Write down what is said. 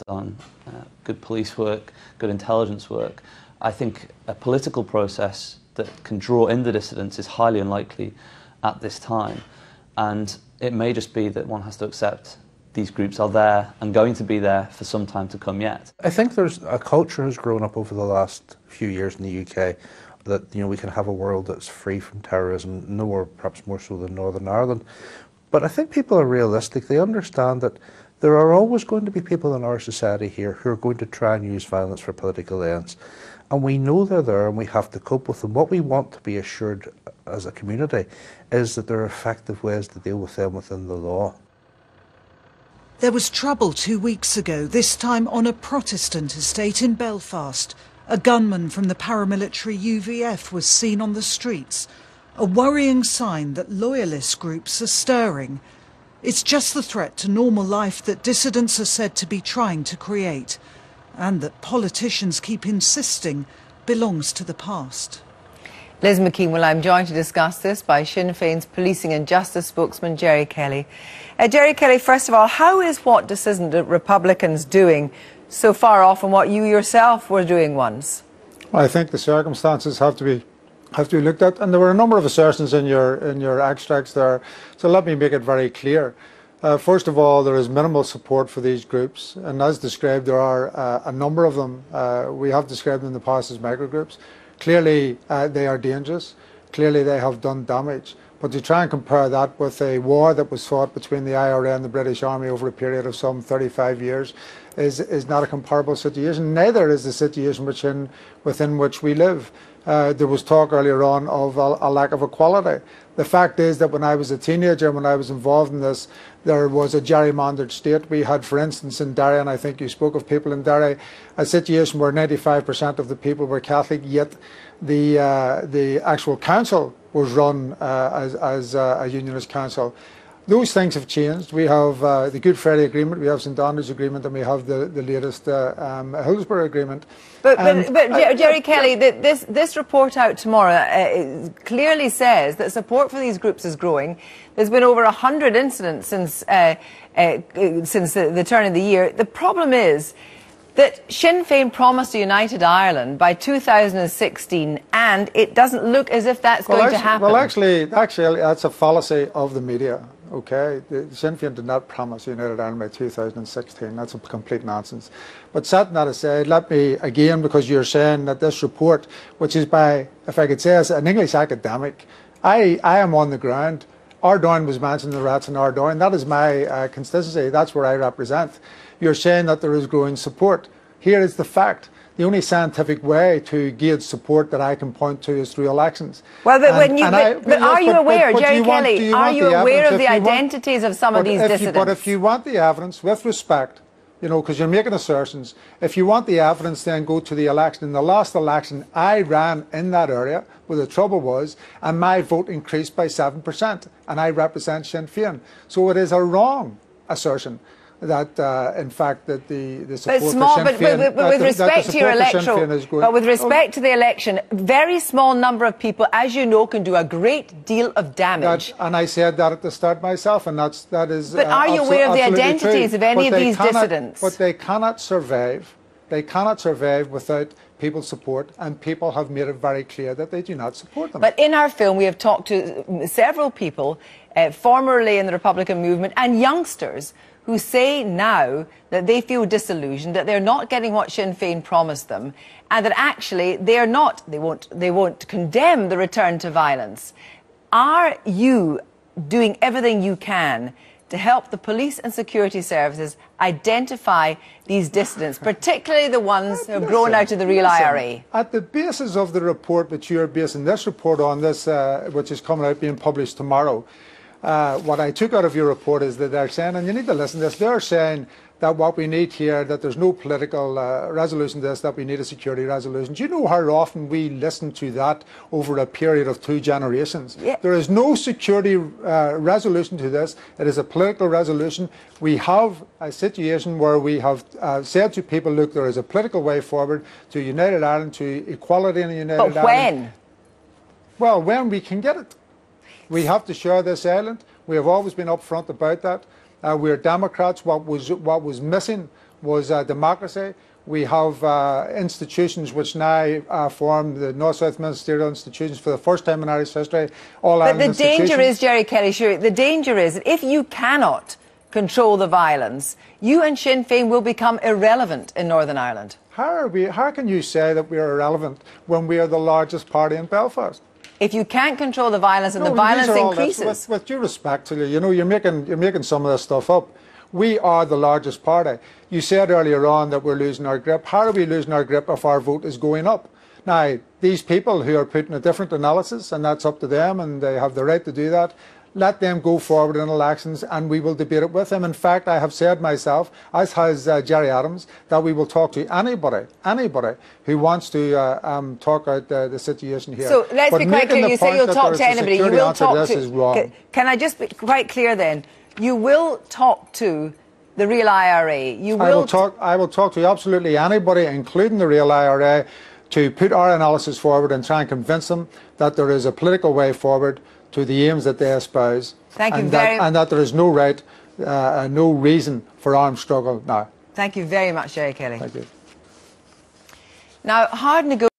on good police work, good intelligence work. I think a political process that can draw in the dissidents is highly unlikely at this time, and it may just be that one has to accept these groups are there and going to be there for some time to come yet. I think there's a culture has grown up over the last few years in the UK that, you know, we can have a world that's free from terrorism, nowhere perhaps more so than Northern Ireland. But I think people are realistic. They understand that there are always going to be people in our society here who are going to try and use violence for political ends. And we know they're there and we have to cope with them. What we want to be assured as a community is that there are effective ways to deal with them within the law. There was trouble 2 weeks ago, this time on a Protestant estate in Belfast. A gunman from the paramilitary UVF was seen on the streets, a worrying sign that loyalist groups are stirring. It's just the threat to normal life that dissidents are said to be trying to create, and that politicians keep insisting belongs to the past. Liz McKean, well, I'm joined to discuss this by Sinn Féin's Policing and Justice spokesman, Gerry Kelly. Gerry Kelly, first of all, how is what Dissident Republicans doing so far off from what you yourself were doing once? Well, I think the circumstances have to be looked at, and there were a number of assertions in your extracts there, so let me make it very clear. First of all, there is minimal support for these groups, and as described, there are a number of them. We have described them in the past as microgroups. Clearly, they are dangerous. Clearly, they have done damage. But to try and compare that with a war that was fought between the IRA and the British Army over a period of some 35 years is not a comparable situation. Neither is the situation within which we live. There was talk earlier on of a lack of equality. The fact is that when I was a teenager, when I was involved in this, there was a gerrymandered state. We had, for instance, in Derry, and I think you spoke of people in Derry, a situation where 95% of the people were Catholic, yet the actual council was run as a unionist council. Those things have changed. We have the Good Friday Agreement, we have St Andrews Agreement, and we have the latest Hillsborough Agreement. But Gerry Kelly, this report out tomorrow clearly says that support for these groups is growing. There's been over 100 incidents since the turn of the year. The problem is that Sinn Féin promised a united Ireland by 2016, and it doesn't look as if that's going to happen. Well, actually, that's a fallacy of the media. Okay, Sinn Féin did not promise United Ireland by 2016. That's a complete nonsense. But setting that aside, let me again, because you're saying that this report, which is by, if I could say, as an English academic, I am on the ground. Ardoyne was mentioned, the rats in Ardoyne. That is my constituency. That's where I represent. You're saying that there is growing support. Here is the fact. The only scientific way to gauge support that I can point to is through elections. Well, but are you aware, Gerry Kelly, are you aware of the identities of some of these dissidents? But if you want the evidence, with respect, you know, because you're making assertions, if you want the evidence, then go to the election. In the last election, I ran in that area where the trouble was, and my vote increased by 7%, and I represent Sinn Féin. So it is a wrong assertion that, in fact, that the support for Sinn Féin... But with respect to your electoral... But with respect to the election, very small number of people, as you know, can do a great deal of damage. And I said that at the start myself, and that is... But are you aware of the identities of any of these dissidents? But they cannot survive. They cannot survive without people's support, and people have made it very clear that they do not support them. But in our film, we have talked to several people, formerly in the Republican movement, and youngsters, who say now that they feel disillusioned, that they're not getting what Sinn Féin promised them, and that actually they won't condemn the return to violence. Are you doing everything you can to help the police and security services identify these dissidents, particularly the ones who have grown out of the real IRA? At the basis of the report that you're basing this report on, this which is coming out, being published tomorrow, what I took out of your report is that they're saying, and you need to listen to this, they're saying that what we need here, that there's no political resolution to this, that we need a security resolution. Do you know how often we listen to that over a period of 2 generations? Yeah. There is no security resolution to this. It is a political resolution. We have a situation where we have said to people, look, there is a political way forward to United Ireland, to equality in a United Ireland. But when? Well, when we can get it. We have to share this island. We have always been upfront about that. We're Democrats. What was missing was democracy. We have institutions which now form the North-South Ministerial Institutions for the first time in Irish history. But the danger is, Jerry Kelly, sure, the danger is that if you cannot control the violence, you and Sinn Féin will become irrelevant in Northern Ireland. How can you say that we are irrelevant when we are the largest party in Belfast? If you can't control the violence and the violence increases. With due respect to you, you know, you're making some of this stuff up. We are the largest party. You said earlier on that we're losing our grip. How are we losing our grip if our vote is going up? Now, these people who are putting a different analysis, and that's up to them, and they have the right to do that, let them go forward in elections and we will debate it with them. In fact, I have said myself, as has Gerry Adams, that we will talk to anybody who wants to talk out the situation here. So let's be quite clear, you say you'll talk to anybody, you will talk to... Can I just be quite clear then? You will talk to the real IRA. I will talk to absolutely anybody, including the real IRA, to put our analysis forward and try and convince them that there is a political way forward to the aims that they espouse. Thank you and that there is no right, no reason for armed struggle now. Thank you very much, Jerry Kelly. Thank you. Now, hard negotiations.